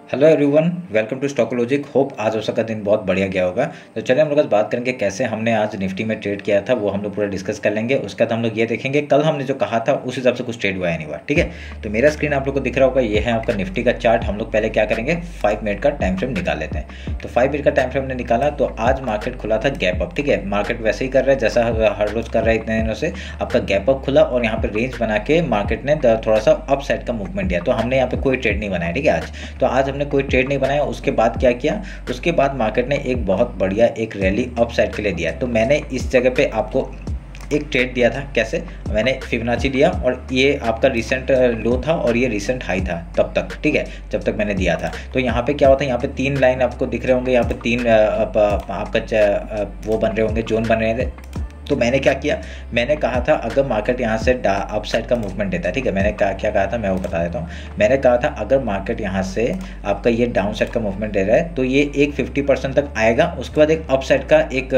Hello everyone, welcome to stock logic. Hope आज हो सका दिन बहुत बढ़िया गया होगा। तो चलिए हम लोग आज बात करेंगे कैसे हमने आज निफ्टी में ट्रेड किया था, वो हम लोग पूरा डिस्कस कर लेंगे। उसके बाद हम लोग ये देखेंगे कल हमने जो कहा था उस हिसाब से कुछ ट्रेड हुआ है नहीं हुआ। ठीक है, तो मेरा स्क्रीन आप लोग को दिख रहा होगा, ये है आपका निफ्टी का चार्ट। हम लोग पहले क्या करेंगे, 5 मिनट का टाइम फ्रेम निकाल लेते हैं। तो 5 मिनट का टाइम फ्रेम ने निकाला तो आज मार्केट खुला था गैप अप। ठीक है, मार्केट वैसे ही कर रहा है जैसा हर रोज कर रहा है इतने दिनों से। आपका गैप अप खुला और यहाँ पे रेंज बना के मार्केट ने थोड़ा सा अप साइड का मूवमेंट दिया। तो हमने यहाँ पे कोई ट्रेड नहीं बनाया। ठीक है, आज हमने कोई ट्रेड नहीं बनाया। उसके बाद क्या किया, उसके बाद मार्केट ने एक बहुत बढ़िया एक रैली अप साइड के लिए दिया। तो मैंने इस जगह पे आपको एक ट्रेड दिया था। कैसे, मैंने फिबोनाची लिया और ये आपका रिसेंट लो था और ये रिसेंट हाई था तब तक। ठीक है, जब तक मैंने दिया था। तो यहाँ पे क्या होता है, यहाँ पे 3 लाइन आपको दिख रहे होंगे, यहाँ पे 3 आपका वो बन रहे होंगे, जोन बन रहे थे। तो मैंने क्या किया, मैंने कहा था अगर मार्केट यहाँ से अप साइड का मूवमेंट देता है। ठीक है, मैंने क्या कहा था मैं वो बता देता हूँ। मैंने कहा था अगर मार्केट यहाँ से आपका ये डाउन साइड का मूवमेंट दे रहा है तो ये एक 50% तक आएगा। उसके बाद एक अप साइड का एक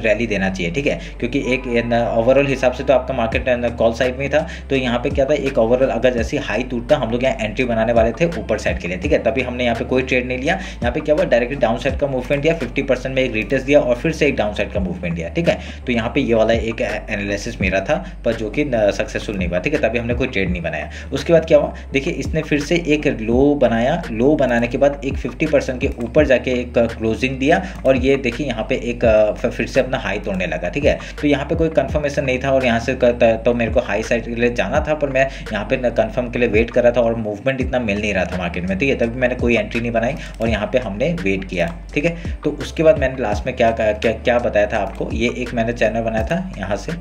रैली देना चाहिए। ठीक है, क्योंकि एक ओवरऑल हिसाब से तो आपका मार्केट कॉल साइड में ही था। तो यहाँ पे क्या था, एक ओवरऑल अगर जैसे हाई टूटता हम लोग यहाँ एंट्री बनाने वाले थे ऊपर साइड के लिए। ठीक है, तभी हमने यहाँ पे कोई ट्रेड नहीं लिया। यहाँ पे क्या हुआ, डायरेक्टली डाउन साइड का मूवमेंट दिया, 50% में एक रिटेस्ट दिया और फिर से एक डाउन साइड का मूवमेंट दिया। ठीक है, तो यहाँ पे ये वाला एक एनालिसिस मेरा था, पर जो कि सक्सेसफुल नहीं हुआ। ठीक है, तभी हमने कोई ट्रेड नहीं बनाया। उसके बाद क्या हुआ, देखिए इसने फिर से एक लो बनाया। लो बनाने के बाद एक 50% के ऊपर जाके एक क्लोजिंग दिया और ये देखिए यहाँ पे एक फिर से अपना हाई तोड़ने लगा। ठीक है, तो यहाँ पे कोई कंफर्मेशन नहीं था और यहाँ से तो मेरे को हाई साइड के लिए जाना था, पर मैं यहाँ पे कंफर्म के लिए वेट कर रहा था और मूवमेंट इतना मिल नहीं रहा था मार्केट में। ठीक है, तभी मैंने कोई एंट्री नहीं बनाई और यहाँ पे हमने वेट किया। ठीक है, तो उसके बाद मैंने लास्ट में क्या बताया था आपको, ये एक मैंने चैनल बनाया था यहाँ से।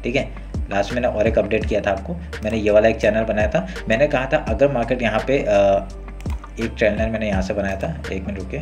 ठीक है, लास्ट में मैंने और एक अपडेट किया था आपको, मैंने ये वाला एक चैनल बनाया था। मैंने कहा था अगर मार्केट यहाँ पे एक चैनल मैंने यहाँ से बनाया था, एक मिनट रुके,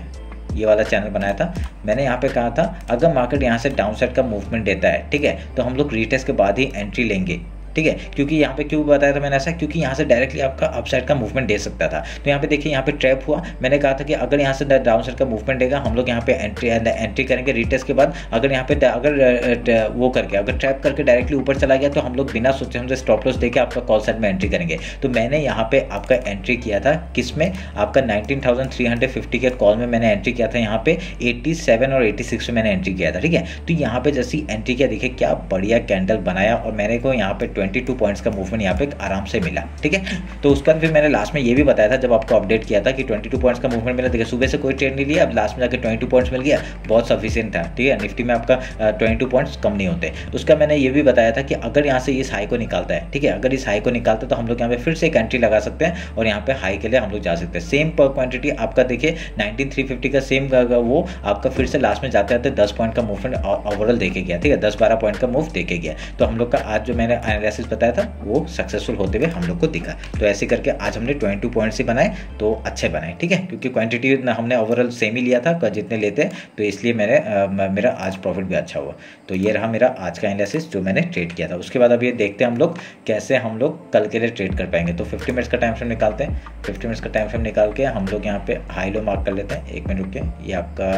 ये वाला चैनल बनाया था। मैंने यहाँ पे कहा था अगर मार्केट यहाँ से डाउन साइड का मूवमेंट देता है, ठीक है, तो हम लोग रीटेस्ट के बाद ही एंट्री लेंगे। ठीक है, क्योंकि यहाँ पे क्यों बताया था मैंने ऐसा, क्योंकि यहाँ से डायरेक्टली आपका अपसाइड का मूवमेंट दे सकता था। तो यहाँ पे देखिए यहाँ पे ट्रैप हुआ। मैंने कहा था कि अगर यहाँ से डाउन साइड का मूवमेंट देगा हम लोग यहाँ पे एंट्री करेंगे रीटेस्ट के बाद। अगर यहाँ पे अगर वो करके अगर ट्रैप करके डायरेक्टली ऊपर चला गया तो हम लोग बिना सोचे समझे स्टॉप लॉस देके आपका कॉल साइड में एंट्री करेंगे। तो मैंने यहाँ पे आपका एंट्री किया था किस में, आपका 19,350 के कॉल में मैंने एंट्री किया था। यहाँ पे 87 और 86 में मैंने एंट्री किया था। ठीक है, तो यहाँ पे जैसी एंट्री किया, देखिए क्या बढ़िया कैंडल बनाया और मेरे को यहाँ पे 22 पॉइंट्स का मूवमेंट यहाँ पे आराम से मिला। ठीक है, तो उसके बाद फिर मैंने लास्ट में ये भी बताया था जब आपको अपडेट किया था कि 22 पॉइंट्स का मूवमेंट मिला। देखिए सुबह से कोई ट्रेड नहीं लिया, अब लास्ट में जाकर 22 पॉइंट्स मिल गया, बहुत सफिशिएंट था। ठीक है, निफ्टी में आपका 22 पॉइंट्स कम नहीं होते। उसका मैंने ये भी बताया था कि अगर यहाँ से इस हाई को निकालता है, ठीक है, अगर इस हाई को निकालता है तो हम लोग यहाँ पे फिर से एक एंट्री लगा सकते हैं और यहाँ पे हाई के लिए हम लोग जा सकते हैं। सेम क्वांटिटी आपका देखिए 19,350 का सेम वो आपका फिर से लास्ट में जाते जाते 10 पॉइंट का मूवमेंट ओवरऑल देके गया। ठीक है, 10-12 पॉइंट का मूव देके गया। तो हम लोग का आज जो मैंने एनालिसिस बताया था वो सक्सेसफुल होते हुए हम लोग को दिखा। तो ऐसे करके आज हमने 22 पॉइंट्स ही बनाए, तो अच्छे बनाए। ठीक है, क्योंकि क्वांटिटी हमने ओवरऑल सेम ही लिया था जितने लेते, तो इसलिए मेरा आज प्रॉफिट भी अच्छा हुआ। तो ये रहा मेरा आज का एनालिसिस जो मैंने ट्रेड किया था। उसके बाद अब ये देखते हैं हम लोग कैसे हम लोग कल के लिए ट्रेड कर पाएंगे। तो 50 मिनट्स का टाइम फ्रेम निकालते हैं। 50 मिनट्स का टाइम फ्रेम निकाल के हम लोग यहाँ पे हाई लो मार्क कर लेते हैं। एक मिनट रुक के, ये आपका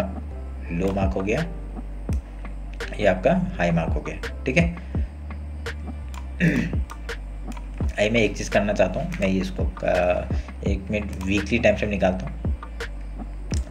लो मार्क हो गया, ये आपका हाई मार्क हो गया। ठीक है, आई मैं एक चीज़ करना चाहता हूँ, मैं ये इसको 1 मिनट वीकली टाइम फ्रेम निकालता हूँ।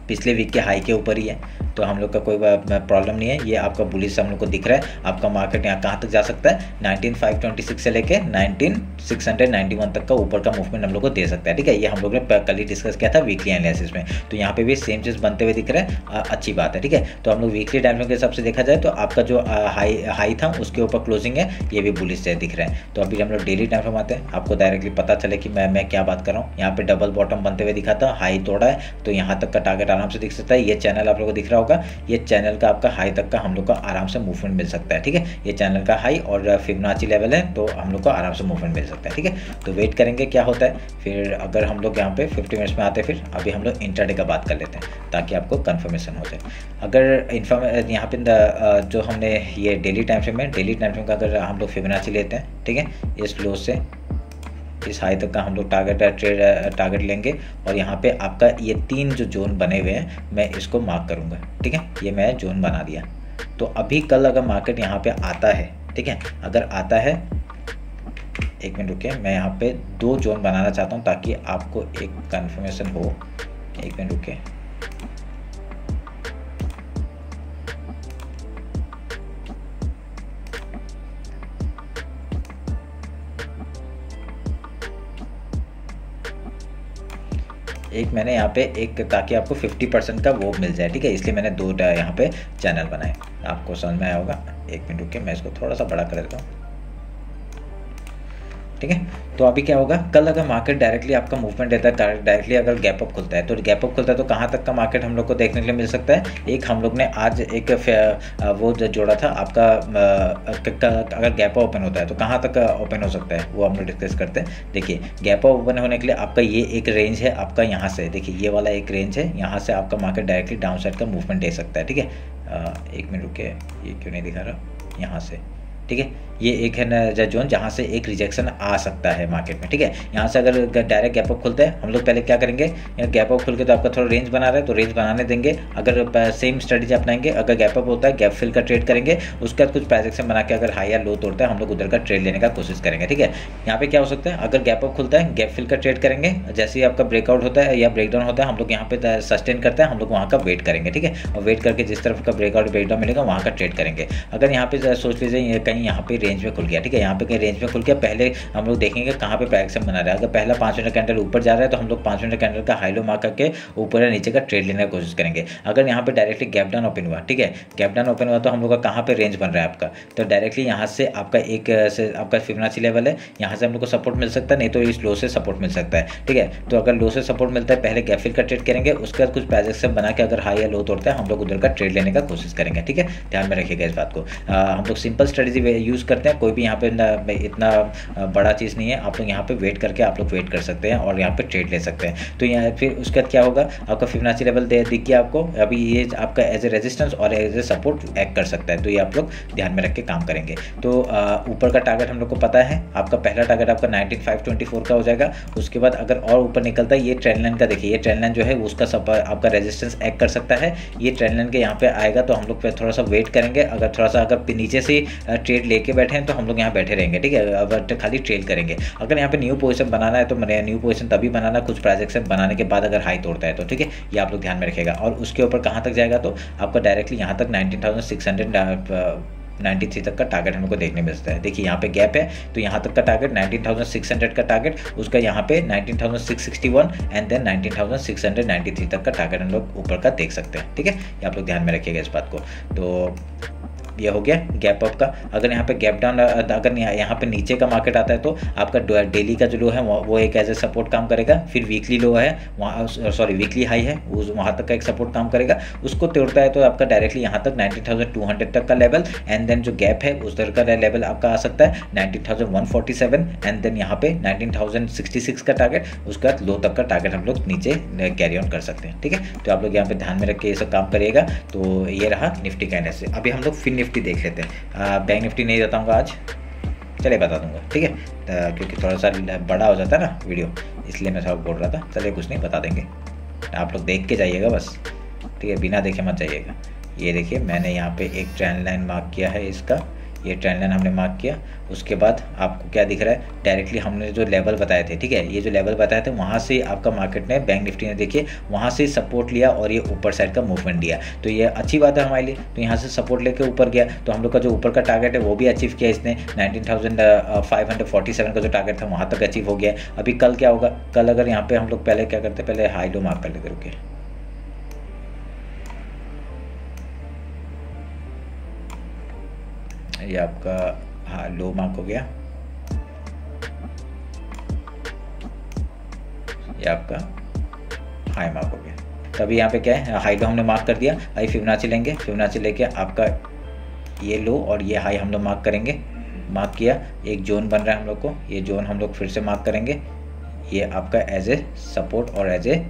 पिछले वीक के हाई के ऊपर ही है तो हम लोग का कोई प्रॉब्लम नहीं है। ये आपका बुलिश हम लोग को दिख रहा है। आपका मार्केट यहाँ कहाँ तक जा सकता है, 19,526 से लेके 19,691 तक का ऊपर का मूवमेंट हम लोग को दे सकता है। ठीक है, ये हम लोग ने कल ही डिस्कस किया था वीकली एनालिसिस में। तो यहाँ पे भी सेम चीज़ बनते हुए दिख रहा है, अच्छी बात है। ठीक है, तो हम लोग वीकली टाइम फ्रेम के हिसाब से देखा जाए तो आपका जो हाई था उसके ऊपर क्लोजिंग है, ये भी बुलिश से दिख रहा है। तो अभी हम लोग डेली टाइम फ्रेम आते हैं, आपको डायरेक्टली पता चले कि मैं क्या बात कर रहा हूँ। यहाँ पे डबल बॉटम बनते हुए दिखा था, हाई तोड़ा है तो यहाँ तक का टारगेट आराम से दिख सकता है। ये चैनल आप लोग को दिख रहा होगा, ये चैनल का आपका हाई तक का हम लोग को आराम से मूवमेंट मिल सकता है। ठीक है, ये चैनल का हाई और फिबोनाची लेवल है तो हम लोग को आराम से मूवमेंट मिल सकता है। ठीक है, तो वेट करेंगे क्या होता है। फिर अगर हम लोग यहाँ पे 50 मिनट्स में आते हैं, फिर अभी हम लोग इंट्राडे का बात कर लेते हैं ताकि आपको कंफर्मेशन हो जाए। अगर यहाँ पे जो हमने ये डेली टाइम फ्रेम है, डेली टाइम फ्रेम का अगर हम लोग फिबोनाची लेते हैं, ठीक है, इस लो से इस हाई तक का हम लोग टारगेट लेंगे और यहाँ पे आपका ये 3 जो जोन बने हुए हैं मैं इसको मार्क करूँगा। ठीक है, ये मैं जोन बना दिया। तो अभी कल अगर मार्केट यहाँ पे आता है, ठीक है, अगर आता है, एक मिनट रुकिए, मैं यहाँ पे 2 जोन बनाना चाहता हूँ ताकि आपको एक कंफर्मेशन हो एक मिनट रुके। एक मैंने यहाँ पे एक, ताकि आपको 50% का वो मिल जाए, ठीक है, इसलिए मैंने 2 यहाँ पे चैनल बनाए। आपको समझ में आया होगा। एक मिनट रुके, मैं इसको थोड़ा सा बड़ा कर देता हूँ, ठीक है। तो अभी क्या होगा, कल अगर मार्केट डायरेक्टली आपका मूवमेंट देता है, डायरेक्टली अगर गैप अप खुलता है, तो गैप अप खुलता है तो कहाँ तक का मार्केट हम लोग को देखने के लिए मिल सकता है। एक हम लोग ने आज एक वो जोड़ा था आपका, अगर गैप ओपन होता है तो कहाँ तक ओपन हो सकता है, वो हम लोग डिस्कस करते हैं। देखिए गैप ओपन होने के लिए आपका ये एक रेंज है आपका, यहाँ से देखिए ये वाला एक रेंज है, यहाँ से आपका मार्केट डायरेक्टली डाउन साइड का मूवमेंट दे सकता है, ठीक है। एक मिनट रुके, ये क्यों नहीं दिखा रहा, यहाँ से, ठीक है। ये एक है ना जोन जहाँ से एक रिजेक्शन आ सकता है मार्केट में, ठीक है। यहाँ से अगर डायरेक्ट गैप अप खुलता है, हम लोग पहले क्या करेंगे, गैप अप खुल के तो आपका थोड़ा रेंज बना रहा है तो रेंज बनाने देंगे। अगर सेम स्ट्रेटजी अपनाएंगे, अगर गैप अप होता है गैप फिल का ट्रेड करेंगे, उसके बाद कुछ प्राइजेक्शन बना के अगर हाई या लो तोड़ता है हम लोग उधर का ट्रेड लेने का कोशिश करेंगे, ठीक है। यहाँ पे क्या हो सकता है, अगर गैप अप खुलता है गैप फिल का ट्रेड करेंगे, जैसे ही आपका ब्रेकआउट होता है या ब्रेकडाउन होता है हम लोग यहाँ पे सस्टेन करते हैं, हम लोग वहाँ का वेट करेंगे, ठीक है। और वेट करके जिस तरफ का ब्रेकआउट ब्रेकडाउन मिलेगा वहाँ का ट्रेड करेंगे। अगर यहाँ पे सोच लीजिए कहीं यहाँ पे रेंज में खुल गया, ठीक है, यहाँ पे कहीं रेंज में खुल गया, पहले हम लोग देखेंगे कहाँ पे प्राइजेक्शन बना रहा है। अगर पहला 5 मिनट कैंडल ऊपर जा रहा है तो हम लोग 5 मिनट कैंडल का हाई लो मार्क करके ऊपर या नीचे का ट्रेड लेने की कोशिश करेंगे। अगर यहाँ पे डायरेक्टली गैप डाउन ओपन हुआ, ठीक है, गैप डाउन ओपन हुआ तो हम लोग का कहाँ पे रेंज बन रहा है आपका, तो डायरेक्टली यहाँ से आपका एक से आपका फिबोनाची लेवल है, यहाँ से हम लोग को सपोर्ट मिल सकता है, नहीं तो इस लो से सपोर्ट मिल सकता है, ठीक है। तो अगर लो से सपोर्ट मिलता है पहले गैप फिल का ट्रेड करेंगे, उसके बाद कुछ प्राइजेक्शन बना के अगर हाई या लो तोड़ता है हम लोग उधर का ट्रेड लेने का कोशिश करेंगे, ठीक है। ध्यान में रखिएगा इस बात को। हम लोग सिंपल स्ट्रेटेजी यूज़ करते हैं, कोई भी यहाँ पे इतना बड़ा चीज़ नहीं है। आप लोग यहाँ पे वेट करके आप लोग वेट कर सकते हैं और यहाँ पे ट्रेड ले सकते हैं। तो यहाँ फिर उसके बाद क्या होगा, आपका फिबोनाची लेवल दिख गया आपको, अभी ये आपका एज ए रेजिस्टेंस और एज ए सपोर्ट एक्ट कर सकता है, तो ये आप लोग ध्यान में रख के काम करेंगे। तो ऊपर का टारगेट हम लोग को पता है, आपका पहला टारगेट आपका 19524 का हो जाएगा। उसके बाद अगर और ऊपर निकलता है, ये ट्रेंड लाइन का देखिए, ये ट्रेंड लाइन जो है उसका आपका रेजिस्टेंस एक्ट कर सकता है। ये ट्रेंड लाइन के यहाँ पे आएगा तो हम लोग थोड़ा सा वेट करेंगे, अगर थोड़ा सा अगर नीचे से ट्रेड लेके बैठे हैं तो हम लोग यहाँ बैठे रहेंगे, ठीक है, अब खाली ट्रेल करेंगे। अगर यहाँ पे न्यू पोजीशन बनाना है तो न्यू पोजीशन तभी बनाना कुछ प्राइजेक्शन बनाने के बाद अगर हाई तोड़ता है तो, ठीक है, ये आप लोग ध्यान में रखेगा। और उसके ऊपर कहाँ तक जाएगा तो आपका डायरेक्टली यहाँ तक 19,693 तक का टारगेट हमको देखने मिल सकता है। देखिए यहाँ पे गैप है तो यहाँ तक का टारगेट 19,600 का टारगेट, उसका यहाँ पे 19,661 एंड देन 19,693 तक का टारगेट हम लोग ऊपर का देख सकते हैं, ठीक है। ये आप लोग ध्यान में रखिएगा इस बात को। तो ये हो गया गैप अप का। अगर यहाँ पे गैप डाउन, अगर यहाँ पे नीचे का मार्केट आता है तो आपका डेली का जो लो है वो एक एज ए सपोर्ट काम करेगा। फिर वीकली लो है वहाँ, सॉरी वीकली हाई है वहाँ तक का एक सपोर्ट काम करेगा। उसको तोड़ता है तो आपका डायरेक्टली यहाँ तक 19,200 तक का लेवल, एंड देन जो गैप है उधर का लेवल आपका आ सकता है 19,147, एंड देन यहाँ पे 19,066 का टारगेट, उसके बाद लो तक का टारगेट हम लोग नीचे कैरी ऑन कर सकते हैं, ठीक है। तो आप लोग यहाँ पे ध्यान में रख के ये सब काम करिएगा। तो ये रहा निफ्टी का एनालिसिस। अभी हम लोग फिर निफ्टी देख लेते हैं। बैंक निफ्टी नहीं बताऊंगा आज, चलिए बता दूंगा, ठीक है, क्योंकि थोड़ा सा बड़ा हो जाता है ना वीडियो, इसलिए मैं सब बोल रहा था। चलिए कुछ नहीं, बता देंगे, आप लोग देख के जाइएगा बस, ठीक है, बिना देखे मत जाइएगा। ये देखिए मैंने यहाँ पे एक ट्रेंड लाइन मार्क किया है, इसका ये ट्रेंड लाइन हमने मार्क किया। उसके बाद आपको क्या दिख रहा है, डायरेक्टली हमने जो लेवल बताए थे, ठीक है, ये जो लेवल बताए थे वहाँ से आपका मार्केट ने, बैंक निफ्टी ने देखिए वहाँ से सपोर्ट लिया और ये ऊपर साइड का मूवमेंट दिया। तो ये अच्छी बात है हमारे लिए। तो यहाँ से सपोर्ट लेके ऊपर गया तो हम लोग का जो ऊपर का टारगेट है वो भी अचीव किया इसने, 19,547 का जो टारगेट था वहाँ तक अचीव हो गया। अभी कल क्या होगा, कल अगर यहाँ पे हम लोग पहले क्या करते, पहले हाई लो मार्क कर लेते, रुके, ये आपका हाँ लो मार्क हो गया, ये आपका हाई मार्क हो गया। तभी यहाँ पे क्या है, हाई लो हमने मार्क कर दिया। अभी फिबोनाची लेंगे, फिबोनाची लेके आपका ये लो और ये हाई हम लोग मार्क करेंगे। मार्क किया, एक जोन बन रहा है हम लोग को, ये जोन हम लोग फिर से मार्क करेंगे। ये आपका एज ए सपोर्ट और एज ए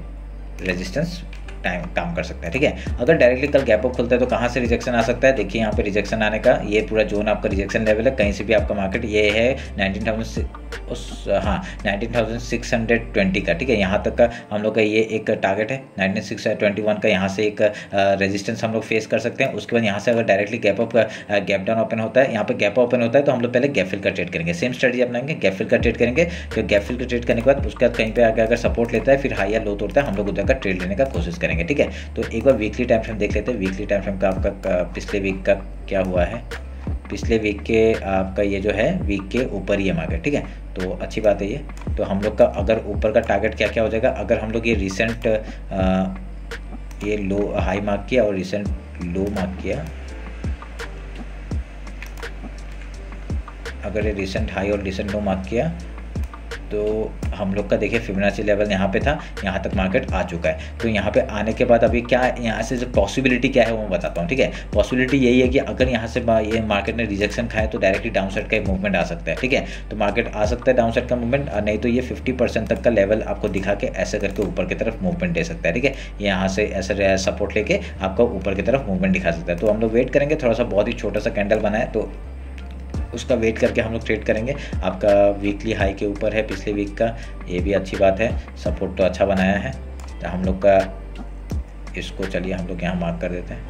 रेजिस्टेंस टाइम काम कर सकता है। ठीक है, अगर डायरेक्टली कल गैप अप खुलता है तो कहाँ से रिजेक्शन आ सकता है, देखिए यहाँ पे रिजेक्शन आने का ये पूरा जोन आपका रिजेक्शन लेवल है, कहीं से भी आपका मार्केट ये है 19,620 का। ठीक है, यहाँ तक का हम लोग का ये एक टारगेट है 19,621 का, यहाँ से एक रेजिस्टेंस हम लोग फेस कर सकते हैं। उसके बाद यहाँ से अगर directly gap up gap down open होता है, यहाँ पे गैप ओपन होता है तो हम लोग पहले गैप फिल का ट्रेड करेंगे, सेम स्ट्रेटजी अपनाएंगे, गैप फिल का ट्रेड करेंगे। तो गैप फिल का ट्रेड करने के बाद उसके बाद कहीं पे आगे अगर सपोर्ट लेता है फिर हाई या लो तोड़ता है, हम लोग उधर का ट्रेड लेने का कोशिश करेंगे। ठीक है, तो एक बार वीकली टाइम फ्रेम देख लेते हैं। वीकली टाइम फ्रेम का आपका पिछले वीक का क्या हुआ है, पिछले वीक के आपका ये जो है वीक के ऊपर ही है मार्केट। ठीक है, तो अच्छी बात है ये। तो हम लोग का अगर ऊपर का टारगेट क्या क्या हो जाएगा, अगर हम लोग ये रिसेंट ये लो हाई मार्क किया और रिसेंट लो मार्क किया, अगर ये रिसेंट हाई और रिसेंट लो मार्क किया तो हम लोग का देखिए फिबोनाची लेवल यहाँ पे था, यहाँ तक मार्केट आ चुका है। तो यहाँ पे आने के बाद अभी क्या यहाँ से जो पॉसिबिलिटी क्या है वो मैं बताता हूँ। ठीक है, पॉसिबिलिटी यही है कि अगर यहाँ से ये मार्केट ने रिजेक्शन खाए तो डायरेक्टली डाउन साइड का मूवमेंट आ सकता है। ठीक है, तो मार्केट आ सकता है डाउन साइड का मूवमेंट, नहीं तो ये 50% तक का लेवल आपको दिखा के ऐसे करके ऊपर की तरफ मूवमेंट दे सकता है। ठीक है, यहाँ से ऐसे सपोर्ट लेके आपको ऊपर की तरफ मूवमेंट दिखा सकता है। तो हम लोग वेट करेंगे, थोड़ा सा बहुत ही छोटा सा कैंडल बना है तो उसका वेट करके हम लोग ट्रेड करेंगे। आपका वीकली हाई के ऊपर है पिछले वीक का, ये भी अच्छी बात है, सपोर्ट तो अच्छा बनाया है। तो हम लोग का इसको चलिए हम लोग यहाँ मार्क कर देते हैं।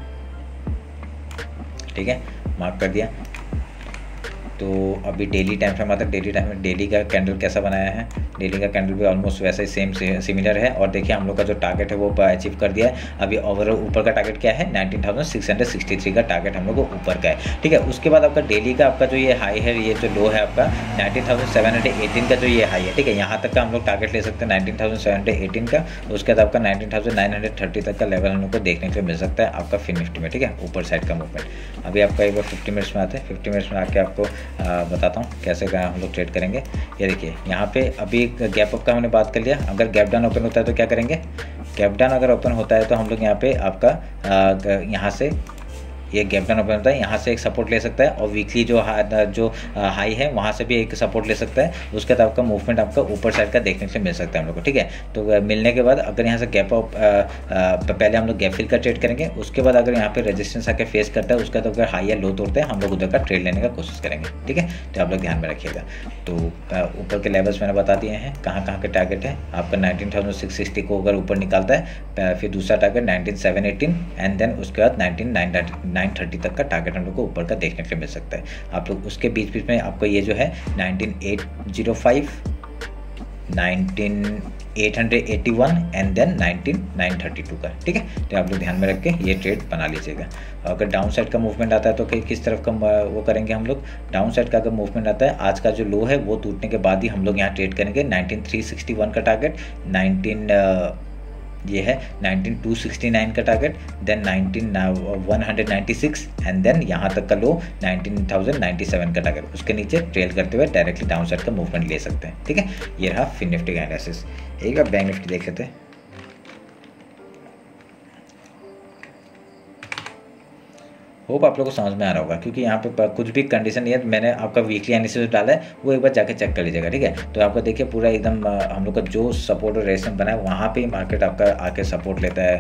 ठीक है, मार्क कर दिया। तो अभी डेली टाइम फ्रेम आता है, डेली का कैंडल कैसा बनाया है, डेली का कैंडल भी ऑलमोस्ट वैसा ही सेम सिमिलर है। और देखिए हम लोग का जो टारगेट है वो अचीव कर दिया है। अभी ओवरऑल ऊपर का टारगेट क्या है 19,663 का टारगेट हम लोग को ऊपर का है। ठीक है, उसके बाद आपका डेली का आपका जो ये हाई है, ये जो लो है आपका 19,718 का जो ये हाई है। ठीक है, यहाँ तक का हम लोग टारगेट ले सकते हैं 19,718 का। उसके बाद आपका 19,930 तक का लेवल हम लोग को देखने को मिल सकता है आपका फिन निफ्टी में। ठीक है, ऊपर साइड का मूवमेंट। अभी आपका एक बार 50 मिनट्स में आते हैं, 50 मिनट्स में आके आपको बताता हूँ कैसे हम लोग ट्रेड करेंगे। ये देखिए यहाँ पे अभी गैप अप का हमने बात कर लिया। अगर गैप डाउन ओपन होता है तो क्या करेंगे, गैप डाउन अगर ओपन होता है तो हम लोग यहाँ पे आपका यहाँ से ये गैप डाउन ओपन होता है, यहाँ से एक सपोर्ट ले सकता है और वीकली जो हाई है वहाँ से भी एक सपोर्ट ले सकता है। उसके बाद आपका मूवमेंट आपका ऊपर साइड का देखने से मिल सकता है हम लोग को। ठीक है, तो मिलने के बाद अगर यहाँ से गैप अप पहले हम लोग गैप फिल का ट्रेड करेंगे, उसके बाद अगर यहाँ पे रेजिस्टेंस आके फेस करता है उसका तो अगर हाई या लो तोड़ते हैं हम लोग उधर का ट्रेड लेने का कोशिश करेंगे। ठीक है, तो आप लोग ध्यान में रखिएगा। तो ऊपर के लेवल्स मैंने बता दिए हैं कहाँ कहाँ के टारगेट है। आपका 19,660 को अगर ऊपर निकालता है, फिर दूसरा टारगेट 19,718 एंड देन उसके बाद 19,930 तक का टारगेट हम लोग को ऊपर का देखने के लिए मिल सकता है। आप लोग उसके बीच बीच में आपको ये जो है 19,805 19,881 एंड देन 19,932 का। ठीक है, तो आप लोग ध्यान में रख के ये ट्रेड बना लीजिएगा। अगर डाउन साइड का मूवमेंट आता है तो किस तरफ का वो करेंगे हम लोग, डाउन साइड का अगर मूवमेंट आता है आज का जो लो है वो टूटने के बाद ही हम लोग यहाँ ट्रेड करेंगे। 19,361 का टारगेट, ये है 19,269 का टारगेट, देन 19,196 एंड देन यहाँ तक का लो 19,097 का टारगेट। उसके नीचे ट्रेल करते हुए डायरेक्टली डाउन साइड का मूवमेंट ले सकते हैं। ठीक है, ये रहा फिन निफ्टी का एनालिसिस। एक बार बैंक निफ्टी देख लेते हैं। होप आप लोगों को समझ में आ रहा होगा, क्योंकि यहाँ पे कुछ भी कंडीशन नहीं है। मैंने आपका वीकली एनालिसिस डाला है, वो एक बार जाके चेक कर लीजिएगा। ठीक है, तो आपको देखिए पूरा एकदम हम लोग का जो सपोर्ट और रेजिस्टेंस बना है वहाँ पे मार्केट आपका आके सपोर्ट लेता है।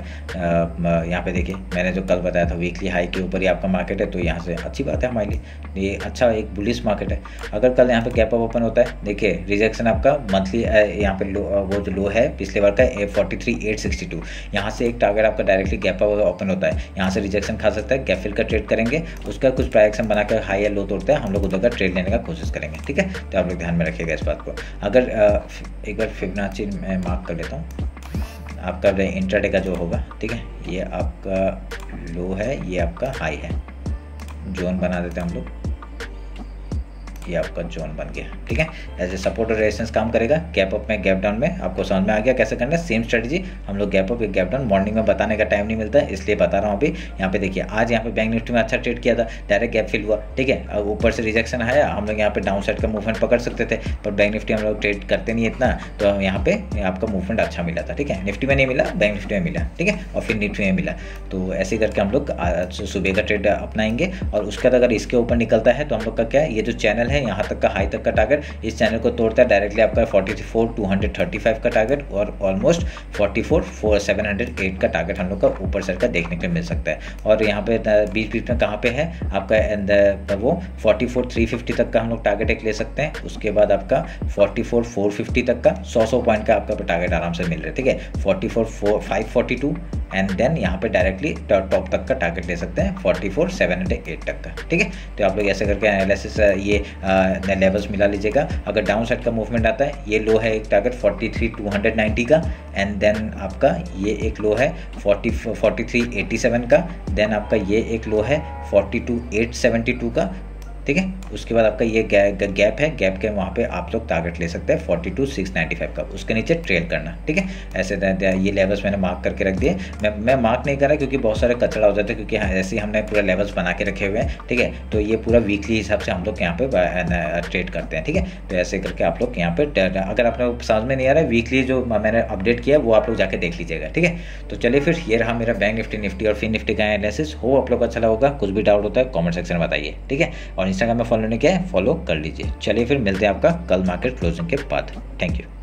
यहाँ पे देखिए मैंने जो कल बताया था वीकली हाई के ऊपर ही आपका मार्केट है, तो यहाँ से अच्छी बात है हमारे लिए, ये अच्छा एक बुलिश मार्केट है। अगर कल यहाँ पे गैप अप ओपन होता है, देखिए रिजेक्शन आपका मंथली यहाँ पे वो जो लो है पिछले बार का 43,862, यहाँ से एक टारगेट आपका डायरेक्टली गैप अप ओपन होता है, यहाँ से रिजेक्शन खा सकता है। गैप फिल का ट्रेड करेंगे, उसका कुछ प्राइस बनाकर हाई या लो तोड़ता है हम लोग उधर का ट्रेड लेने का कोशिश करेंगे। ठीक है, तो आप लोग ध्यान में रखिएगा इस बात को। अगर एक बार फिबोनाची मैं मार्क कर लेता हूँ, आपका इंट्राडे का जो होगा, ठीक है, ये आपका लो है, ये आपका हाई है, जोन बना देते हैं हम लोग, ये आपका जोन बन गया। ठीक है, ऐसे सपोर्ट और रेजिस्टेंस काम करेगा। गैप अप में गैप डाउन में आपको समझ में आ गया कैसे करना है। सेम स्ट्रेटजी हम लोग gap up gap down morning में बताने का टाइम नहीं मिलता है, इसलिए बता रहा हूँ अभी। यहाँ पे देखिए आज यहाँ पे बैंक निफ्टी में अच्छा ट्रेड किया था, डायरेक्ट गैप फिल हुआ। ठीक है, ऊपर से रिजेक्शन आया, हम लोग यहाँ पे डाउन साइड का मूवमेंट पकड़ सकते थे, पर बैंक निफ्टी हम लोग ट्रेड करते नहीं इतना, तो यहाँ पे आपका मूवमेंट अच्छा मिला था। ठीक है, निफ्टी में नहीं मिला, बैंक निफ्टी में मिला। ठीक है, और फिर निफ्टी में मिला। तो ऐसे करके हम लोग सुबह का ट्रेड अपनाएंगे और उसके बाद अगर इसके ऊपर निकलता है तो हम लोग का क्या है, ये जो चैनल है है यहाँ तक का हाई तक का टारगेट, इस चैनल को तोड़ता है डायरेक्टली आपका 44,235 का टारगेट और ऑलमोस्ट 44,708 का टारगेट हम लोग का ऊपर सर का देखने को मिल सकता है। और यहाँ पे बीच बीच में कहाँ पे है आपका वो 44,350 तक का हम लोग टारगेट एक ले सकते हैं। उसके बाद आपका 44,450 तक का 100 पॉइंट का आपका टारगेट आराम से मिल रहा है, ठीक है। 44,542 एंड देन यहाँ पे डायरेक्टली टॉप तक का टारगेट ले सकते हैं 44,708 तक का, ठीक है। तो आप लोग ऐसे करके एनालिसिस ये लेवल्स मिला लीजिएगा। अगर डाउन साइड का मूवमेंट आता है, ये लो है एक टारगेट 43,290 का एंड देन आपका ये एक लो है 43,87 का, देन आपका ये एक लो है 42,872 का, ठीक है। उसके बाद आपका ये गैप है, गैप के वहाँ पे आप लोग टारगेट ले सकते हैं 42,695 का, उसके नीचे ट्रेल करना, ठीक है। ऐसे ये लेवल्स मैंने मार्क करके रख दिए। मैं मार्क नहीं कर रहा क्योंकि बहुत सारे कचरा हो जाते हैं, क्योंकि ऐसे ही हमने पूरा लेवल्स बना के रखे हुए हैं, ठीक है। तो ये पूरा वीकली हिसाब से हम लोग यहाँ पे ट्रेड करते हैं, ठीक है। तो ऐसे करके आप लोग यहाँ पे अगर आप लोग समझ में नहीं आ रहा है वीकली जो मैंने अपडेट किया वो आप लोग जाके देख लीजिएगा, ठीक है। तो चलिए फिर ये रहा मेरा बैंक निफ्टी और फिन निफ्टी का एनालिसिस। हो आप लोग अच्छा होगा, कुछ भी डाउट होता है कमेंट सेक्शन में बताइए, ठीक है। और इंस्टाग्राम में फॉलो नहीं किया है, फॉलो कर लीजिए। चलिए फिर मिलते हैं आपका कल मार्केट क्लोजिंग के बाद। Thank you.